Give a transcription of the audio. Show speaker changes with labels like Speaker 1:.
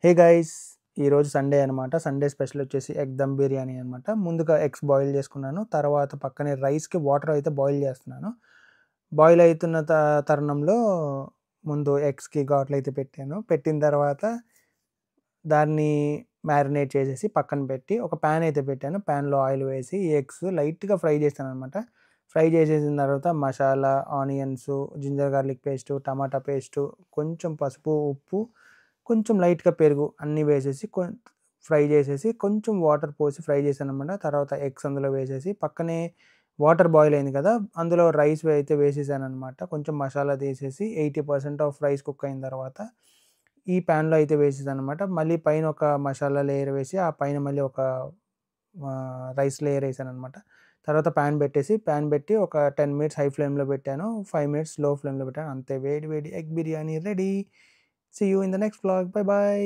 Speaker 1: Hey guys! ఈరోజు Sunday అనమాట. Sunday special వచ్చేసి ఎగ్ దమ్ బిర్యానీ అనమాట. ముందుగా ఎగ్స్ బాయిల్ చేసుకున్నాను. తర్వాత పక్కనే రైస్‌కి వాటర్ అయితే బాయిల్ చేస్తున్నాను. బాయిల్ అయితున్న తరుణంలో ముందు ఎగ్స్‌కి ఘాట్లయితే పెట్టాను. పెట్టిన తర్వాత దాన్ని మ్యారినేట్ చేసేసి పక్కన పెట్టి ఒక పాన్ అయితే పెట్టాను. పాన్‌లో ఆయిల్ వేసి ఈ ఎగ్స్ లైట్‌గా ఫ్రై చేశాననమాట. ఫ్రై చేసేసిన తర్వాత masala, onions, ginger garlic paste, టమాటా పేస్టు, కొంచెం పసుపు, ఉప్పు, కొంచెం లైట్‌గా పెరుగు అన్నీ వేసేసి ఫ్రై చేసేసి కొంచెం వాటర్ పోసి ఫ్రై చేశాననమాట. తర్వాత ఎగ్స్ అందులో వేసేసి పక్కనే వాటర్ బాయిల్ అయింది కదా! అందులో రైస్ అయితే వేసేసాననమాట. కొంచెం మసాలా తీసేసి 80% ఆఫ్ రైస్ కుక్ అయిన తర్వాత ఈ పాన్‌లో అయితే వేసేసాననమాట. మళ్ళీ పైన ఒక మసాలా లేయర్ వేసి ఆ పైన మళ్ళీ ఒక రైస్ లేయర్ ఏసాననమాట. తర్వాత పాన్ పెట్టి ఒక 10 మినిట్స్ హై ఫ్లేమ్‌లో పెట్టాను. 5 మినిట్స్ లో ఫ్లేమ్‌లో పెట్టాను. అంతే వేడి వేడి egg biryani ready. See you in the next vlog. Bye by.